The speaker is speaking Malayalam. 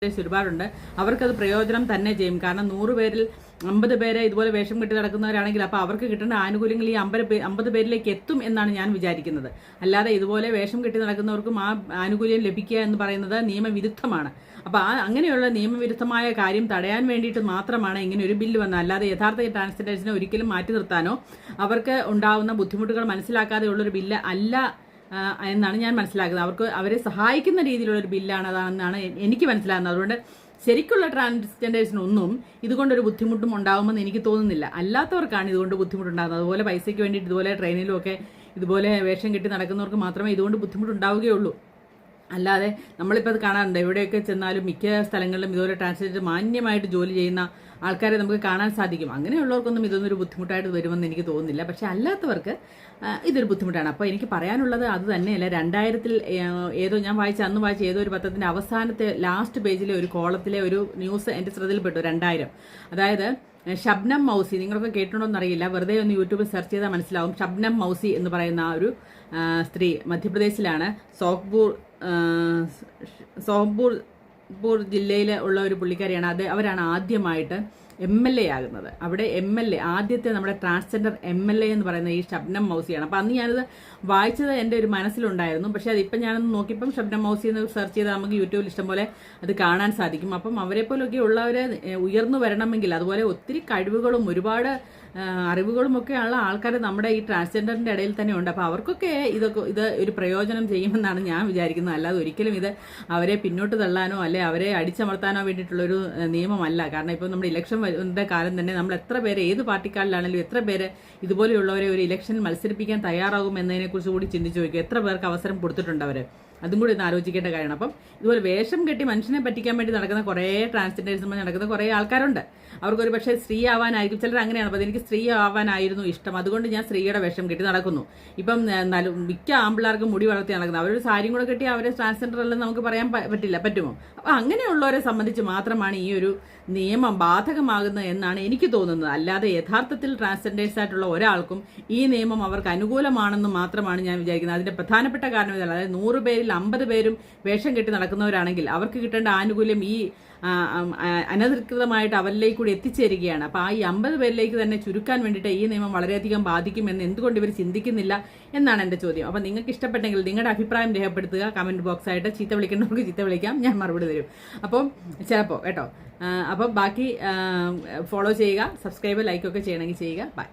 ഒരുപാടുണ്ട്. അവർക്കത് പ്രയോജനം തന്നെ ചെയ്യും. കാരണം 100 പേരിൽ 50 പേരെ ഇതുപോലെ വേഷം കെട്ടി നടക്കുന്നവരാണെങ്കിൽ അപ്പോൾ അവർക്ക് കിട്ടേണ്ട ആനുകൂല്യങ്ങൾ ഈ 50 പേരിലേക്ക് എത്തും എന്നാണ് ഞാൻ വിചാരിക്കുന്നത്. അല്ലാതെ ഇതുപോലെ വേഷം കെട്ടി നടക്കുന്നവർക്കും ആ ആനുകൂല്യം ലഭിക്കുക എന്ന് പറയുന്നത് നിയമവിരുദ്ധമാണ്. അപ്പോൾ അങ്ങനെയുള്ള നിയമവിരുദ്ധമായ കാര്യം തടയാൻ വേണ്ടിയിട്ട് മാത്രമാണ് ഇങ്ങനെ ഒരു ബില്ല് വന്നത്. അല്ലാതെ യഥാർത്ഥ ട്രാൻസ്ജെൻഡേഴ്സിനെ ഒരിക്കലും മാറ്റി നിർത്താനോ അവർക്ക് ഉണ്ടാവുന്ന ബുദ്ധിമുട്ടുകൾ മനസ്സിലാക്കാതെ ഉള്ളൊരു ബില്ല് അല്ല എന്നാണ് ഞാൻ മനസ്സിലാക്കുന്നത്. അവരെ സഹായിക്കുന്ന രീതിയിലുള്ളൊരു ബില്ലാണ് അതാണെന്നാണ് എനിക്ക് മനസ്സിലാകുന്നത്. അതുകൊണ്ട് ശരിക്കുള്ള ട്രാൻസ്ജെൻഡേഴ്സിനൊന്നും ഇതുകൊണ്ടൊരു ബുദ്ധിമുട്ടും ഉണ്ടാകുമെന്ന് എനിക്ക് തോന്നുന്നില്ല. അല്ലാത്തവർക്കാണ് ഇതുകൊണ്ട് ബുദ്ധിമുട്ടുണ്ടാകുന്നത്. അതുപോലെ പൈസയ്ക്ക് വേണ്ടിയിട്ട് ഇതുപോലെ ട്രെയിനിലും ഒക്കെ ഇതുപോലെ വേഷം കെട്ടി നടക്കുന്നവർക്ക് മാത്രമേ ഇതുകൊണ്ട് ബുദ്ധിമുട്ടുണ്ടാവുകയുള്ളൂ. അല്ലാതെ നമ്മളിപ്പോൾ അത് കാണാറുണ്ട്. എവിടെയൊക്കെ ചെന്നാലും മിക്ക സ്ഥലങ്ങളിലും ഇതുപോലെ ട്രാൻസ്ജെൻഡർ മാന്യമായിട്ട് ജോലി ചെയ്യുന്ന ആൾക്കാരെ നമുക്ക് കാണാൻ സാധിക്കും. അങ്ങനെയുള്ളവർക്കൊന്നും ഇതൊന്നൊരു ബുദ്ധിമുട്ടായിട്ട് വരുമെന്ന് എനിക്ക് തോന്നുന്നില്ല. പക്ഷേ അല്ലാത്തവർക്ക് ഇതൊരു ബുദ്ധിമുട്ടാണ്. അപ്പോൾ എനിക്ക് പറയാനുള്ളത് അത് തന്നെയല്ല. 2000-ൽ ഏതോ ഞാൻ അന്ന് വായിച്ച ഏതോ ഒരു പത്രത്തിൻ്റെ അവസാനത്തെ ലാസ്റ്റ് പേജിലെ ഒരു കോളത്തിലെ ഒരു ന്യൂസ് എൻ്റെ ശ്രദ്ധയിൽപ്പെട്ടു. 2000 അതായത് ഷബ്നം മൗസി, നിങ്ങളൊക്കെ കേട്ടിട്ടുണ്ടോ എന്നറിയില്ല, വെറുതെ ഒന്ന് യൂട്യൂബിൽ സെർച്ച് ചെയ്താൽ മനസ്സിലാവും. ഷബ്നം മൗസി എന്ന് പറയുന്ന ആ ഒരു സ്ത്രീ മധ്യപ്രദേശിലാണ്. സോഹ്പൂർ ജില്ലയിൽ ഉള്ള ഒരു പുള്ളിക്കാരിയാണ്. അവരാണ് ആദ്യമായിട്ട് MLA ആകുന്നത്. അവിടെ MLA ആദ്യത്തെ നമ്മുടെ ട്രാൻസ്ജെൻഡർ MLA എന്ന് പറയുന്ന ഈ ഷബ്നം മൗസിയാണ്. അപ്പം അന്ന് ഞാനത് വായിച്ചത് എൻ്റെ ഒരു മനസ്സിലുണ്ടായിരുന്നു. പക്ഷേ അതിപ്പം ഞാനൊന്ന് നോക്കിയപ്പം ഷബ്നം മൗസി എന്ന് സെർച്ച് ചെയ്താൽ നമുക്ക് യൂട്യൂബിൽ ഇഷ്ടംപോലെ അത് കാണാൻ സാധിക്കും. അപ്പം അവരെ പോലൊക്കെ ഉള്ളവരെ ഉയർന്നു വരണമെങ്കിൽ അതുപോലെ ഒത്തിരി കഴിവുകളും ഒരുപാട് അറിവുകളും ഒക്കെയുള്ള ആൾക്കാർ നമ്മുടെ ഈ ട്രാൻസ്ജെൻഡറിൻ്റെ ഇടയിൽ തന്നെ ഉണ്ട്. അപ്പോൾ അവർക്കൊക്കെ ഇത് ഒരു പ്രയോജനം ചെയ്യുമെന്നാണ് ഞാൻ വിചാരിക്കുന്നത്. അല്ലാതെ ഒരിക്കലും ഇത് അവരെ പിന്നോട്ട് തള്ളാനോ അല്ലെ അവരെ അടിച്ചമർത്താനോ വേണ്ടിയിട്ടുള്ളൊരു നിയമമല്ല. കാരണം ഇപ്പോൾ നമ്മുടെ ഇലക്ഷൻ്റെ കാലം തന്നെ നമ്മൾ എത്ര പേര് ഏത് പാർട്ടിക്കാരിലാണെങ്കിലും എത്ര പേര് ഇതുപോലെയുള്ളവരെ ഒരു ഇലക്ഷനിൽ മത്സരിപ്പിക്കാൻ തയ്യാറാകും എന്നതിനെക്കുറിച്ച് കൂടി ചിന്തിച്ചു നോക്കുക. എത്ര പേർക്ക് അവസരം കൊടുത്തിട്ടുണ്ട് അവർ, അതും കൂടി ഒന്ന് ആലോചിക്കേണ്ട കാര്യമാണ്. അപ്പം ഇതുപോലെ വേഷം കെട്ടി മനുഷ്യനെ പറ്റിക്കാൻ വേണ്ടി നടക്കുന്ന കുറേ ട്രാൻസ്ജെൻഡേഴ്സും നടക്കുന്ന കുറേ ആൾക്കാരുണ്ട്. അവർക്കൊരു പക്ഷേ സ്ത്രീ ആവാനായിരിക്കും, ചിലർ അങ്ങനെയാണ്. അപ്പോൾ എനിക്ക് സ്ത്രീ ആവാനായിരുന്നു ഇഷ്ടം, അതുകൊണ്ട് ഞാൻ സ്ത്രീയുടെ വേഷം കെട്ടി നടക്കുന്നു. ഇപ്പം മിക്ക ആമ്പിള്ളേർക്കും മുടി വളർത്തി നടക്കുന്നത്, അവരൊരു സാരിയും കൂടെ കെട്ടി അവരെ ട്രാൻസ്ജെൻഡർ അല്ലെന്ന് നമുക്ക് പറയാൻ പറ്റുമോ? അപ്പോൾ അങ്ങനെയുള്ളവരെ സംബന്ധിച്ച് മാത്രമാണ് ഈ ഒരു നിയമം ബാധകമാകുന്നത് എന്നാണ് എനിക്ക് തോന്നുന്നത്. അല്ലാതെ യഥാർത്ഥത്തിൽ ട്രാൻസ്ജെൻഡേഴ്സ് ആയിട്ടുള്ള ഒരാൾക്കും ഈ നിയമം അവർക്ക് അനുകൂലമാണെന്ന് മാത്രമാണ് ഞാൻ വിചാരിക്കുന്നത്. അതിന്റെ പ്രധാനപ്പെട്ട കാരണം ഇതാണ്. അതായത് 100 പേരിൽ 50 പേരും വേഷം കെട്ടി നടക്കുന്നവരാണെങ്കിൽ അവർക്ക് കിട്ടേണ്ട ആനുകൂല്യം ഈ അനധികൃതമായിട്ട് അവരിലേക്ക് കൂടി എത്തിച്ചേരുകയാണ്. അപ്പോൾ ഈ 50 പേരിലേക്ക് തന്നെ ചുരുക്കാൻ വേണ്ടിയിട്ട് ഈ നിയമം വളരെയധികം ബാധിക്കുമെന്ന് എന്തുകൊണ്ട് ഇവർ ചിന്തിക്കുന്നില്ല എന്നാണ് എൻ്റെ ചോദ്യം. അപ്പോൾ നിങ്ങൾക്ക് ഇഷ്ടപ്പെട്ടെങ്കിൽ നിങ്ങളുടെ അഭിപ്രായം രേഖപ്പെടുത്തുക കമൻറ്റ് ബോക്സായിട്ട്. ചീത്ത വിളിക്കേണ്ടവർക്ക് ചീത്ത വിളിക്കാം, ഞാൻ മറുപടി തരും. അപ്പം ചിലപ്പോൾ കേട്ടോ. അപ്പം ബാക്കി ഫോളോ ചെയ്യുക, സബ്സ്ക്രൈബ് ലൈക്കൊക്കെ ചെയ്യണമെങ്കിൽ ചെയ്യുക. ബൈ.